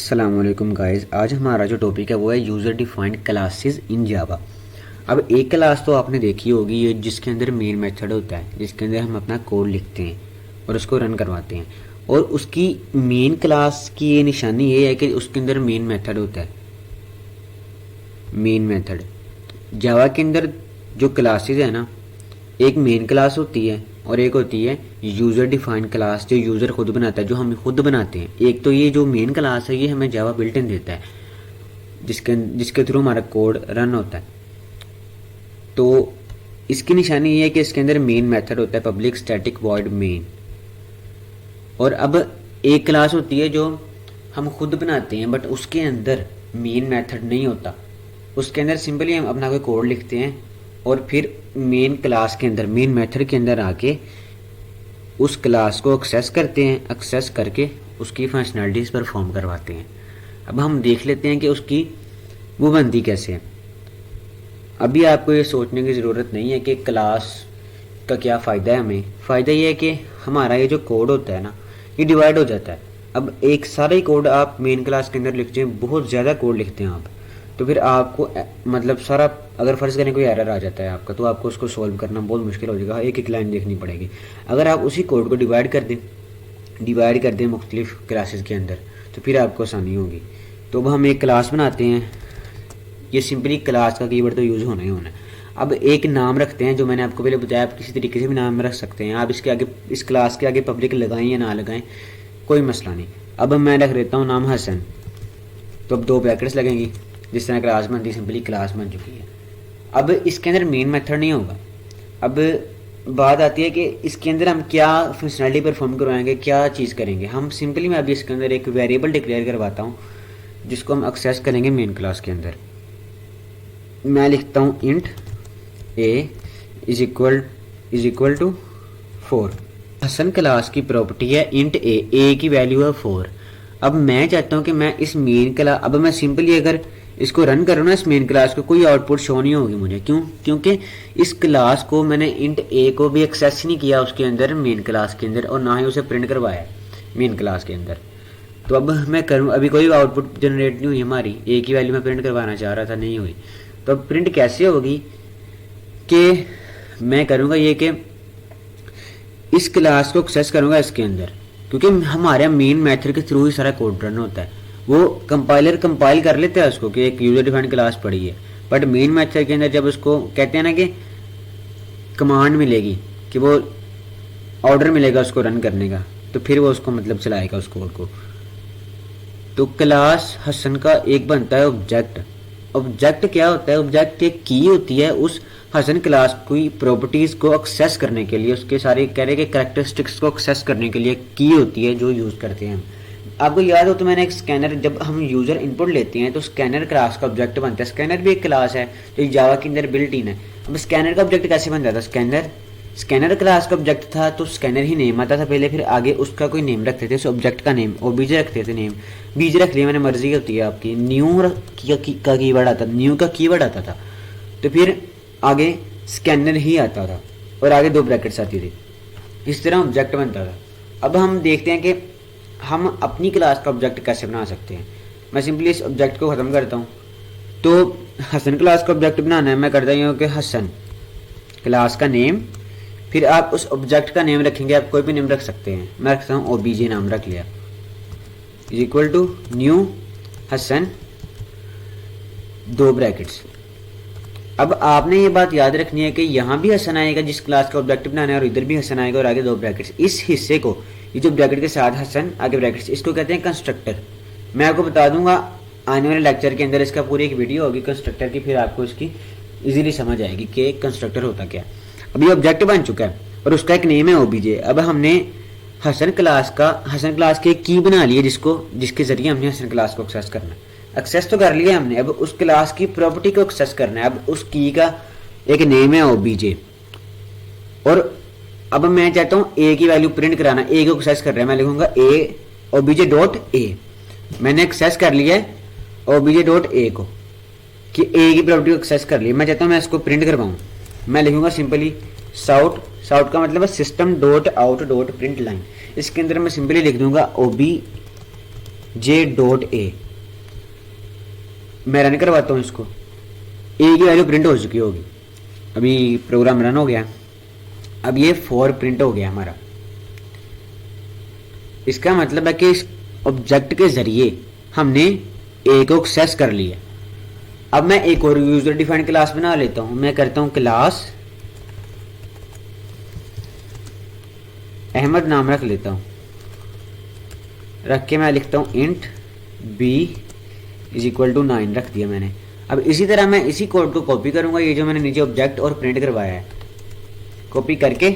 अस्सलामुअलैकुम गाइस। आज हमारा जो टॉपिक है वो है यूज़र डिफाइंड क्लासेस इन जावा। अब एक क्लास तो आपने देखी होगी, ये जिसके अंदर मेन मेथड होता है, जिसके अंदर हम अपना कोड लिखते हैं और उसको रन करवाते हैं। और उसकी मेन क्लास की ये निशानी ये है कि उसके अंदर मेन मेथड होता है। मेन मेथड जावा के अंदर जो क्लासेस है ना, एक मेन क्लास होती है और एक होती है यूज़र डिफाइंड क्लास, जो यूज़र खुद बनाता है, जो हम खुद बनाते हैं। एक तो ये जो मेन क्लास है ये हमें जावा बिल्ट इन देता है, जिसके जिसके थ्रू हमारा कोड रन होता है। तो इसकी निशानी ये है कि इसके अंदर मेन मेथड होता है, पब्लिक स्टैटिक वॉइड मेन। और अब एक क्लास होती है जो हम खुद बनाते हैं, बट उसके अंदर मेन मेथड नहीं होता। उसके अंदर सिंपली हम अपना कोई कोड लिखते हैं और फिर मेन क्लास के अंदर, मेन मेथड के अंदर आके उस क्लास को एक्सेस करते हैं, एक्सेस करके उसकी फंक्शनैलिटीज़ परफॉर्म करवाते हैं। अब हम देख लेते हैं कि उसकी वो बनती कैसे है। अभी आपको ये सोचने की ज़रूरत नहीं है कि क्लास का क्या फ़ायदा है। हमें फ़ायदा ये है कि हमारा ये जो कोड होता है ना, ये डिवाइड हो जाता है। अब एक सारा ही कोड आप मेन क्लास के अंदर लिखते हैं, बहुत ज़्यादा कोड लिखते हैं आप, तो फिर आपको मतलब सारा, अगर फ़र्ज़ करें कोई एरर आ जाता है आपका, तो आपको उसको सॉल्व करना बहुत मुश्किल हो जाएगा, एक एक लाइन देखनी पड़ेगी। अगर आप उसी कोड को डिवाइड कर दें मुख्तलिफ क्लासेस के अंदर, तो फिर आपको आसानी होगी। तो अब हम एक क्लास बनाते हैं, ये सिंपली क्लास का कीवर्ड तो यूज़ होना ही होना है। अब एक नाम रखते हैं, जो मैंने आपको पहले बताया, आप किसी तरीके से भी नाम रख सकते हैं। आप इसके आगे, इस क्लास के आगे पब्लिक लगाएं या ना लगाएं, कोई मसला नहीं। अब मैं रख देता हूँ नाम हसन, तो अब 2 ब्रैकेट्स लगेंगी, जिस तरह क्लास बनती है, सिंपली क्लास बन चुकी है। अब इसके अंदर मेन मेथड नहीं होगा। अब बात आती है कि इसके अंदर हम क्या फंक्शनैलिटी परफॉर्म करवाएंगे, क्या चीज़ करेंगे। हम सिंपली, मैं अभी इसके अंदर एक वेरिएबल डिक्लेयर करवाता हूँ जिसको हम एक्सेस करेंगे मेन क्लास के अंदर। मैं लिखता हूँ int A is equal to 4। Hasan class की प्रॉपर्टी है इंट ए की वैल्यू है 4। अब मैं चाहता हूँ कि मैं इस मेन क्लास, अब मैं सिंपली अगर इसको रन करूँ ना, इस मेन क्लास को, कोई आउटपुट शो नहीं होगी मुझे। क्यों? क्योंकि इस क्लास को मैंने इंट ए को भी एक्सेस नहीं किया उसके अंदर, मेन क्लास के अंदर, और ना ही उसे प्रिंट करवाया मेन क्लास के अंदर। तो अब मैं करूँ, अभी कोई आउटपुट जनरेट नहीं हुई हमारी, ए की वैल्यू मैं प्रिंट करवाना चाह रहा था, नहीं हुई। तो अब प्रिंट कैसे होगी कि मैं करूँगा ये कि इस क्लास को एक्सेस करूँगा इसके अंदर, क्योंकि हमारे मेन मेथड के थ्रू ही सारा कोड रन होता है। वो कंपाइलर कंपाइल कर लेता है उसको कि एक यूजर डिफाइंड क्लास पड़ी है, बट मेन मेथड के अंदर जब उसको कहते हैं ना कि कमांड मिलेगी, कि वो ऑर्डर मिलेगा उसको रन करने का, तो फिर वो उसको मतलब चलाएगा उस कोड को। तो क्लास हसन का एक बनता है ऑब्जेक्ट। ऑब्जेक्ट क्या होता है? ऑब्जेक्ट एक की होती है उस हसन क्लास की प्रॉपर्टीज को एक्सेस करने के लिए, उसके सारे कह रहे कि कैरेक्टरिस्टिक्स को एक्सेस करने के लिए की होती है जो यूज करते हैं हम। आपको याद हो तो मैंने एक स्कैनर, जब हम यूजर इनपुट लेते हैं तो स्कैनर क्लास का ऑब्जेक्ट बनता है। स्कैनर भी एक क्लास है जो जावा के अंदर बिल्ट इन है। अब स्कैनर का ऑब्जेक्ट कैसे बनता था? स्कैनर क्लास का ऑब्जेक्ट था, तो स्कैनर ही नेम आता था पहले, फिर आगे उसका कोई नेम रखते थे, उस ऑब्जेक्ट का नेम, ओबीजे रखते थे नेम। बीजे रख लिया मैंने, मर्जी होती है आपकी। न्यू का कीवर्ड आता, न्यू का कीवर्ड आता था, तो फिर आगे स्कैनर ही आता था और आगे 2 ब्रैकेट्स आती थी। इस तरह ऑब्जेक्ट बनता था। अब हम देखते हैं कि हम अपनी क्लास का ऑब्जेक्ट कैसे बना सकते हैं। मैं सिंपली इस ऑब्जेक्ट को ख़त्म करता हूँ। तो हसन क्लास का ऑब्जेक्ट बनाना है, मैं करता हूँ कि हसन क्लास का नेम, फिर आप उस ऑब्जेक्ट का नेम रखेंगे, आप कोई भी नेम रख सकते हैं। मैं रखता हूँ ओबीजे नाम रख लिया, is equal to new Hasan 2 brackets. अब आपने ये बात याद रखनी है कि यहाँ भी हसन आएगा जिस क्लास का ऑब्जेक्ट बनाना है, और इधर भी हसन आएगा और आगे 2 ब्रैकेट्स। इस हिस्से को, ये जो ब्रैकेट के साथ हसन आगे ब्रैकेट्स, इसको कहते हैं कंस्ट्रक्टर। मैं आपको बता दूंगा आने वाले लेक्चर के अंदर, इसका पूरी एक वीडियो होगी कंस्ट्रक्टर की, फिर आपको इसकी इजीली समझ आएगी कि कंस्ट्रक्टर होता क्या। अब ये ऑब्जेक्ट बन चुका है और उसका एक नेम है ओबीजे। अब हमने हसन क्लास की एक की बना ली है, जिसके जरिए हमने हसन क्लास को एक्सेस करना है। एक्सेस तो कर लिया हमने, अब उस क्लास की प्रॉपर्टी को एक्सेस करना है। अब उस की का एक नेम है ओबीजे, और अब मैं चाहता हूँ ए की वैल्यू प्रिंट कराना, ए को एक्सेस कर रहा है, मैं लिखूंगा ए ओबीजे डॉट ए। मैंने एक्सेस कर लिया है ओबीजे डॉट ए को, कि ए की प्रॉपर्टी को एक्सेस कर लिया। मैं चाहता हूँ मैं इसको प्रिंट करवाऊँ, मैं लिखूंगा सिंपली साउट का मतलब है system dot out dot print line. इसके अंदर मैं सिंपली लिख दूंगा ओबी जे डॉट ए, मैं रन करवाता हूँ इसको, ए की वैल्यू प्रिंट हो चुकी होगी। अभी प्रोग्राम रन हो गया, अब ये 4 प्रिंट हो गया हमारा। इसका मतलब है कि इस ऑब्जेक्ट के जरिए हमने ए को एक्सेस कर लिया। अब मैं एक और यूजर डिफाइंड क्लास बना लेता हूं। मैं करता हूं क्लास अहमद नाम रख लेता हूं, रख के मैं लिखता हूं int b is equal to 9 रख दिया मैंने। अब इसी तरह मैं इसी कोड को कॉपी करूंगा, ये जो मैंने नीचे ऑब्जेक्ट और प्रिंट करवाया है, कॉपी करके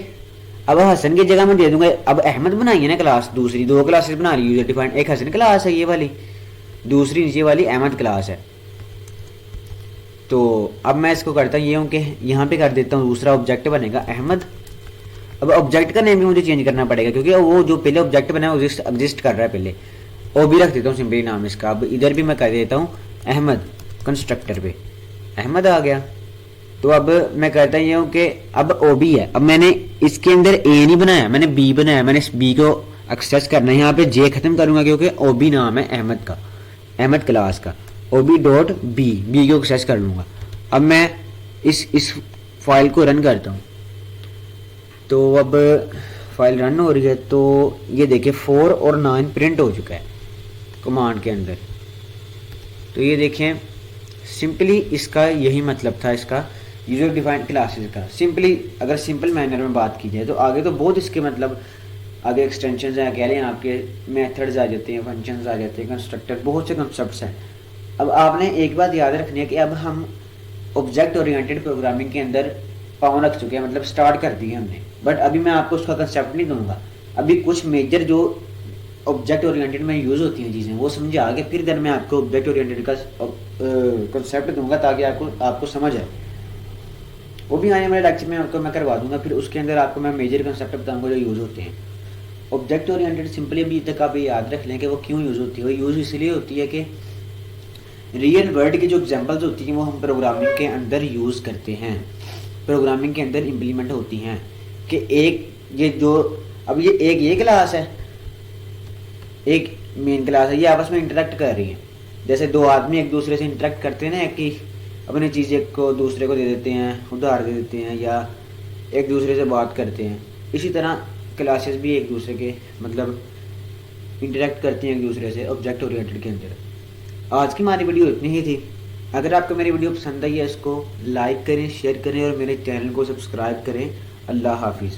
अब हसन की जगह मैं दे दूंगा। अब अहमद बनाई है ना क्लास, दूसरी 2 क्लासेस बना रही यूजर डिफाइंड, एक हसन क्लास है ये वाली, दूसरी नीचे वाली अहमद क्लास है। तो अब मैं इसको करता ये हूँ कि यहाँ पे कर देता हूँ दूसरा ऑब्जेक्ट बनेगा अहमद। अब ऑब्जेक्ट का नेम भी मुझे चेंज करना पड़ेगा क्योंकि वो जो पहले ऑब्जेक्ट बना है एग्जिस्ट कर रहा है पहले, ओ भी रख देता हूँ सिंपली नाम इसका। अब इधर भी मैं कर देता हूँ अहमद, कंस्ट्रक्टर पे अहमद आ गया। तो अब मैं कहता ये हूँ कि अब ओ बी है, अब मैंने इसके अंदर ए नहीं बनाया, मैंने बी बनाया, मैंने इस बी को एक्सेस करना है। यहाँ पे जे खत्म करूंगा क्योंकि ओ बी नाम है अहमद का, अहमद क्लास का, ओ बी डॉट बी को एक्सेस कर लूंगा। अब मैं इस फाइल को रन करता हूँ, तो अब फाइल रन हो रही है। तो ये देखिए 4 और 9 प्रिंट हो चुका है कमांड के अंदर। तो ये देखें सिंपली इसका यही मतलब था, इसका यूजर डिफाइंड क्लासेस का। सिंपली अगर सिंपल मैनर में बात की जाए तो आगे तो बहुत इसके मतलब आगे एक्सटेंशंस हैं, कह रहे हैं आपके मेथड्स आ जाते हैं, फंक्शंस आ जाते हैं, कंस्ट्रक्टर, बहुत से कंसेप्ट्स हैं। अब आपने एक बात याद रखनी है कि अब हम ऑब्जेक्ट ओरिएंटेड प्रोग्रामिंग के अंदर पाँव रख चुके हैं, मतलब स्टार्ट कर दिए हमने। बट अभी मैं आपको उसका कंसेप्ट नहीं दूंगा, अभी कुछ मेजर जो ऑब्जेक्ट ओरिएंटेड में यूज़ होती हैं चीज़ें वो समझे आगे, फिर देन मैं आपको ऑब्जेक्ट ओरिएंटेड का कंसेप्ट दूंगा ताकि आपको समझ आए। वो भी आने वाले लेक्चर में आपको मैं करवा दूंगा, फिर उसके अंदर आपको मैं मेजर कंसेप्ट बताऊंगा जो यूज़ होते हैं। ऑब्जेक्ट ओरिएंटेड सिंपली अभी तक आप याद रख लें कि वो क्यों यूज़ होती है। वो यूज़ इसलिए होती है कि रियल वर्ल्ड की जो एग्जांपल्स होती हैं वो हम प्रोग्रामिंग के अंदर यूज़ करते हैं, प्रोग्रामिंग के अंदर इम्प्लीमेंट होती हैं। कि एक ये जो अब ये क्लास है, एक मेन क्लास है, ये आपस में इंटरेक्ट कर रही है। जैसे 2 आदमी एक दूसरे से इंटरेक्ट करते हैं ना, कि अपनी चीज़ एक को दूसरे को दे देते हैं, उधार दे देते हैं, या एक दूसरे से बात करते हैं, इसी तरह क्लासेस भी एक दूसरे के मतलब इंटरेक्ट करती हैं एक दूसरे से ऑब्जेक्ट ओरिएंटेड के अंदर। आज की हमारी वीडियो इतनी ही थी। अगर आपको मेरी वीडियो पसंद आई है इसको लाइक करें, शेयर करें और मेरे चैनल को सब्सक्राइब करें। अल्लाह हाफिज़।